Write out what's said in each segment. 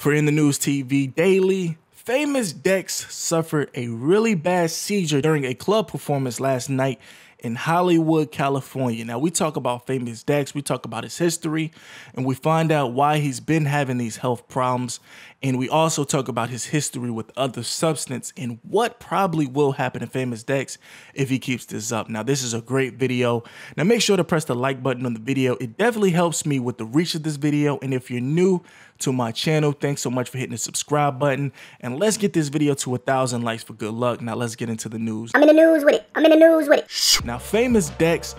For In the News TV Daily, Famous Dex suffered a really bad seizure during a club performance last night in Hollywood, California. Now, we talk about Famous Dex, we talk about his history, and we find out why he's been having these health problems. And we also talk about his history with other substance and what probably will happen to Famous Dex if he keeps this up. Now, this is a great video. Now, make sure to press the like button on the video. It definitely helps me with the reach of this video. And if you're new to my channel, thanks so much for hitting the subscribe button. And let's get this video to 1,000 likes for good luck. Now, let's get into the news. I'm in the news with it. Now, Famous Dex,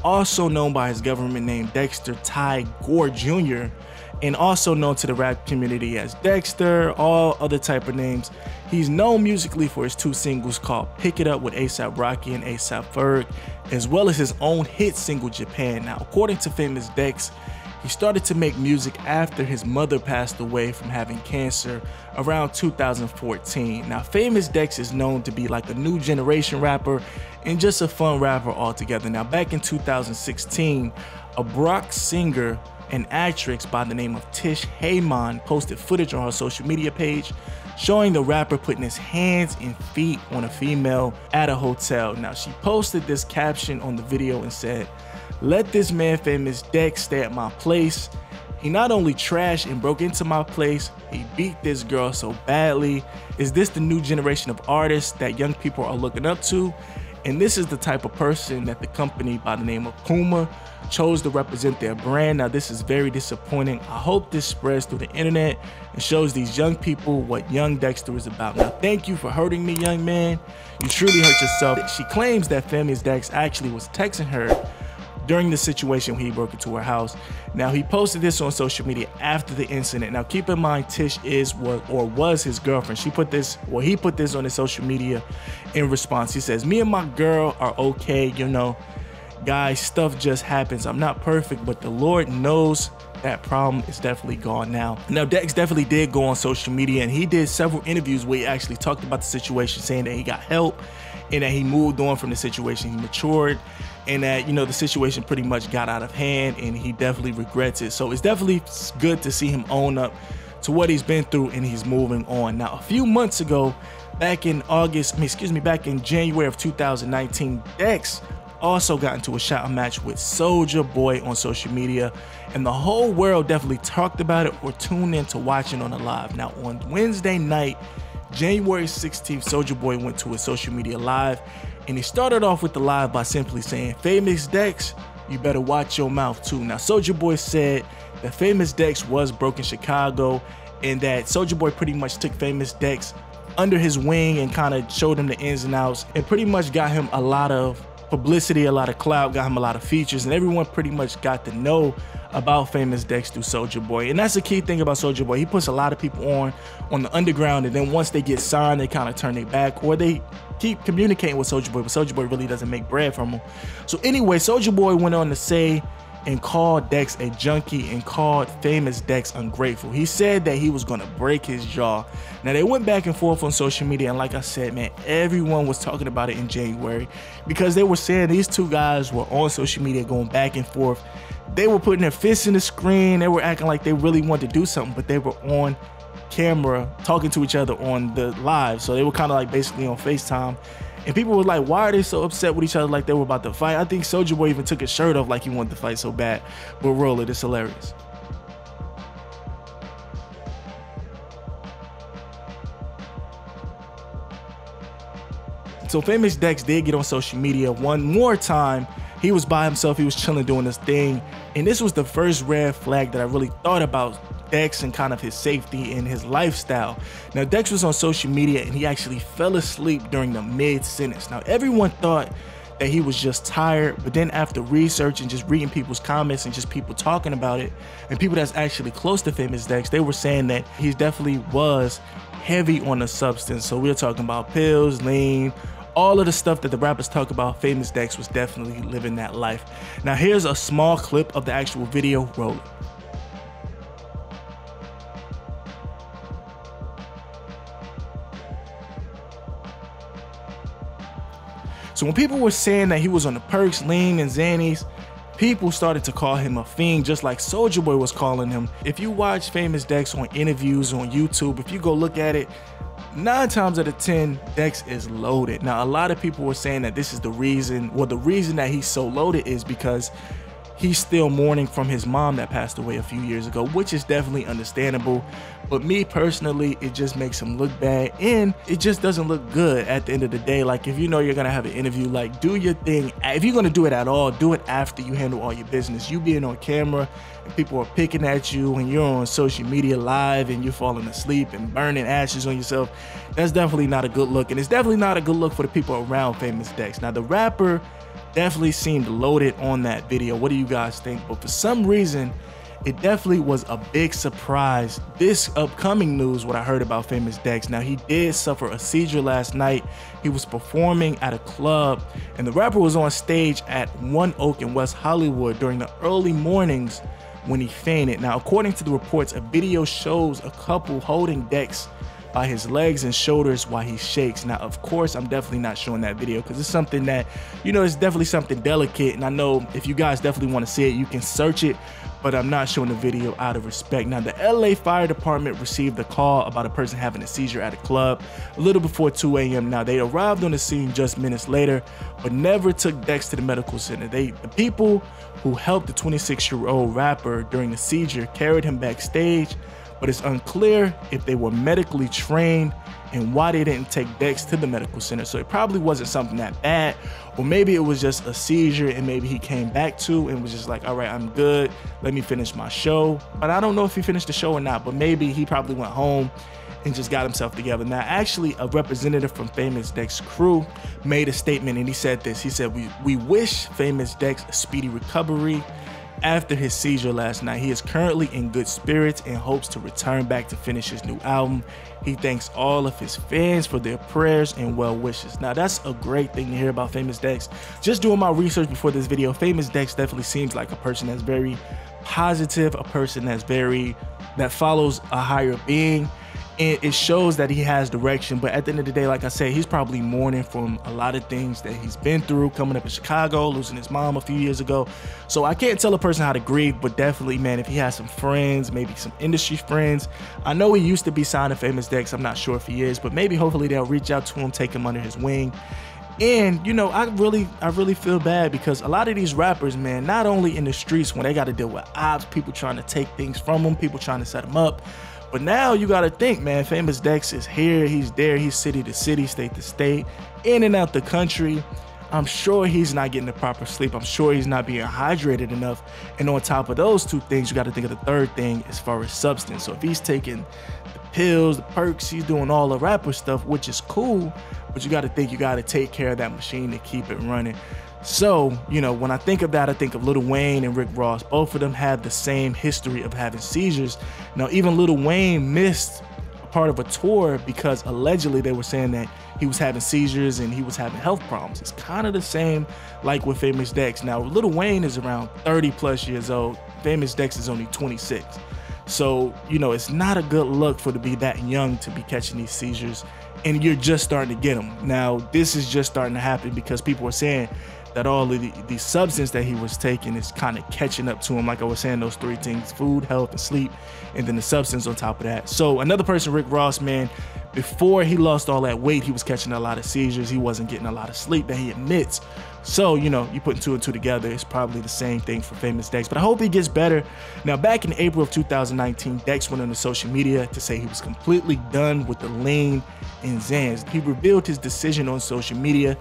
also known by his government name Dexter Ty Gore Jr., and also known to the rap community as Dexter, all other type of names. He's known musically for his two singles called Pick It Up with A$AP Rocky and A$AP Ferg, as well as his own hit single Japan. Now, according to Famous Dex, he started to make music after his mother passed away from having cancer around 2014. Now, Famous Dex is known to be like a new generation rapper and just a fun rapper altogether. Now, back in 2016, a Bronx singer and actress by the name of Tish Heyman posted footage on her social media page showing the rapper putting his hands and feet on a female at a hotel. Now, she posted this caption on the video and said, "Let this man Famous Dex stay at my place. He not only trashed and broke into my place, he beat this girl so badly. Is this the new generation of artists that young people are looking up to? And this is the type of person that the company by the name of Puma chose to represent their brand. Now, this is very disappointing. I hope this spreads through the internet and shows these young people what young Dexter is about." Now, thank you for hurting me, young man. You truly hurt yourself. She claims that Famous Dex actually was texting her during the situation when he broke into her house. Now, he posted this on social media after the incident. Now, keep in mind, Tish was his girlfriend. He put this on his social media in response. He says, "Me and my girl are okay, you know. Guys, stuff just happens. I'm not perfect, but the Lord knows that problem is definitely gone now." Now, Dex definitely did go on social media, and he did several interviews where he actually talked about the situation, saying that he got help and that he moved on from the situation. He matured, and that, you know, the situation pretty much got out of hand, and he definitely regrets it. So it's definitely good to see him own up to what he's been through, and he's moving on. Now, a few months ago, back in January of 2019, Dex also got into a shouting match with Soulja Boy on social media, and the whole world definitely talked about it or tuned in to watching on the live. Now, on Wednesday night, January 16th, Soulja Boy went to his social media live, and he started off with the live by simply saying, "Famous Dex, you better watch your mouth too." Now, Soulja Boy said that Famous Dex was broke in Chicago, and that Soulja Boy pretty much took Famous Dex under his wing and kind of showed him the ins and outs, and pretty much got him a lot of publicity, a lot of clout, got him a lot of features, and everyone pretty much got to know about Famous Dex through Soulja Boy. And that's the key thing about Soulja Boy. He puts a lot of people on the underground, and then once they get signed, they kind of turn their back, or they keep communicating with Soulja Boy, but Soulja Boy really doesn't make bread from them. So anyway, Soulja Boy went on to say and called Dex a junkie and called Famous Dex ungrateful. He said that he was gonna break his jaw. Now, they went back and forth on social media, and like I said, man, everyone was talking about it in January because they were saying these two guys were on social media going back and forth. They were putting their fists in the screen. They were acting like they really wanted to do something, but they were on camera talking to each other on the live. So they were kind of like basically on FaceTime. And people were like, why are they so upset with each other like they were about to fight? I think Soulja Boy even took his shirt off like he wanted to fight so bad. But roll it, it's hilarious. So Famous Dex did get on social media one more time. He was by himself, he was chilling doing this thing. And this was the first red flag that I really thought about Dex and kind of his safety and his lifestyle. Now, Dex was on social media and he actually fell asleep during the mid-sentence. Now, everyone thought that he was just tired, but then after research and just reading people's comments and just people talking about it, and people that's actually close to Famous Dex, they were saying that he definitely was heavy on the substance. So we're talking about pills, lean, all of the stuff that the rappers talk about. Famous Dex was definitely living that life. Now, here's a small clip of the actual video. Roll it. So when people were saying that he was on the perks, lean, and Xannies, people started to call him a fiend, just like Soulja Boy was calling him. If you watch Famous Dex on interviews on YouTube, if you go look at it, 9 times out of 10, Dex is loaded. Now, a lot of people were saying that this is the reason, well, the reason that he's so loaded is because he's still mourning from his mom that passed away a few years ago, which is definitely understandable. But me personally, it just makes him look bad, and it just doesn't look good at the end of the day. Like, if you know you're gonna have an interview, like, do your thing. If you're gonna do it at all, do it after you handle all your business. You being on camera and people are picking at you and you're on social media live and you're falling asleep and burning ashes on yourself, that's definitely not a good look. And it's definitely not a good look for the people around Famous Dex. Now, the rapper definitely seemed loaded on that video. What do you guys think? But for some reason, it definitely was a big surprise. This upcoming news, what I heard about Famous Dex. Now, he did suffer a seizure last night. He was performing at a club, and the rapper was on stage at One Oak in West Hollywood during the early mornings when he fainted. Now, according to the reports, a video shows a couple holding Dex by his legs and shoulders while he shakes. Now, of course, I'm definitely not showing that video because it's something that, you know, it's definitely something delicate. And I know if you guys definitely want to see it, you can search it, but I'm not showing the video out of respect. Now, the LA Fire Department received a call about a person having a seizure at a club a little before 2 a.m. Now, they arrived on the scene just minutes later, but never took Dex to the medical center. The people who helped the 26-year-old rapper during the seizure carried him backstage, but it's unclear if they were medically trained and why they didn't take Dex to the medical center. So it probably wasn't something that bad, or maybe it was just a seizure and maybe he came back to and was just like, all right, I'm good, let me finish my show. But I don't know if he finished the show or not, but maybe he probably went home and just got himself together. Now, actually, a representative from Famous Dex crew made a statement, and he said this. He said, we wish Famous Dex a speedy recovery after his seizure last night. He is currently in good spirits and hopes to return back to finish his new album. He thanks all of his fans for their prayers and well wishes. Now, that's a great thing to hear about Famous Dex. Just doing my research before this video, Famous Dex definitely seems like a person that's very positive, a person that follows a higher being. And it shows that he has direction, but at the end of the day, like I said, he's probably mourning from a lot of things that he's been through, coming up in Chicago, losing his mom a few years ago. So I can't tell a person how to grieve, but definitely, man, if he has some friends, maybe some industry friends. I know he used to be signed to Famous Dex. I'm not sure if he is, but maybe hopefully they'll reach out to him, take him under his wing. And, you know, I really feel bad because a lot of these rappers, man, not only in the streets when they got to deal with ops, people trying to take things from them, people trying to set them up, but now you got to think, man, Famous Dex is here, he's there, he's city to city, state to state, in and out the country. I'm sure he's not getting the proper sleep. I'm sure he's not being hydrated enough. And on top of those two things, you got to think of the third thing as far as substance. So if he's taking the pills, the perks, he's doing all the rapper stuff, which is cool, but you got to think you got to take care of that machine to keep it running. So, you know, when I think of that, I think of Lil Wayne and Rick Ross. Both of them have the same history of having seizures. Now, even Lil Wayne missed a part of a tour because allegedly they were saying that he was having seizures and he was having health problems. It's kind of the same like with Famous Dex. Now, Lil Wayne is around 30 plus years old. Famous Dex is only 26. So, you know, it's not a good look to be that young to be catching these seizures, and you're just starting to get them. Now, this is just starting to happen because people are saying that all of the substance that he was taking is kind of catching up to him. Like I was saying, those three things: food, health, and sleep, and then the substance on top of that. So another person, Rick Ross, man, before he lost all that weight, he was catching a lot of seizures. He wasn't getting a lot of sleep that he admits. So, you know, you putting two and two together, it's probably the same thing for Famous Dex, but I hope he gets better. Now, back in April of 2019, Dex went on to social media to say he was completely done with the lean and Xans. He revealed his decision on social media.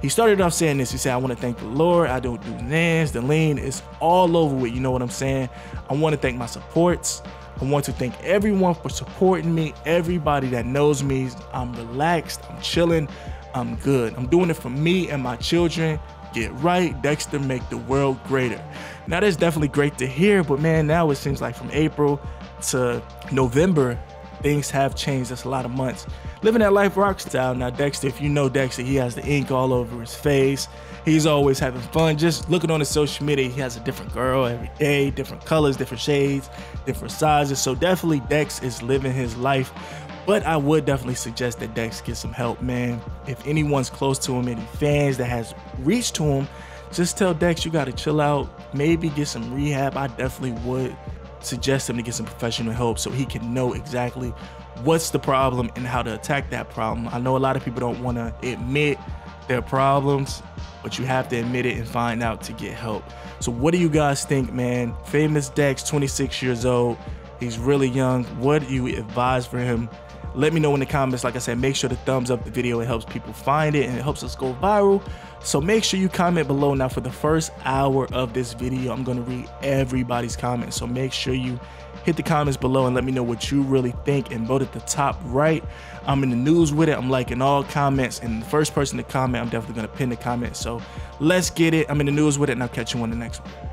He started off saying this. He said, I want to thank the Lord. I don't do Xans. The lean is all over with. You know what I'm saying? I want to thank my supports. I want to thank everyone for supporting me. Everybody that knows me. I'm relaxed. I'm chilling. I'm good. I'm doing it for me and my children. Get right, Dexter, make the world greater. Now, that's definitely great to hear, but man, now it seems like from April to November, things have changed. That's a lot of months. Living that life rock style. Now, Dexter, if you know Dexter, he has the ink all over his face. He's always having fun. Just looking on his social media, he has a different girl every day, different colors, different shades, different sizes. So definitely Dex is living his life. But I would definitely suggest that Dex get some help, man. If anyone's close to him, any fans that has reached to him, just tell Dex you gotta chill out, maybe get some rehab. I definitely would suggest him to get some professional help so he can know exactly what's the problem and how to attack that problem. I know a lot of people don't want to admit their problems, but you have to admit it and find out to get help. So what do you guys think, man? Famous Dex, 26 years old. He's really young. What do you advise for him? Let me know in the comments. Like I said, make sure to thumbs up the video. It helps people find it and it helps us go viral. So make sure you comment below. Now for the first hour of this video, I'm going to read everybody's comments. So make sure you hit the comments below and let me know what you really think, and vote at the top right. I'm in the news with it. I'm liking all comments, and the first person to comment, I'm definitely going to pin the comment. So let's get it. I'm in the news with it, and I'll catch you on the next one.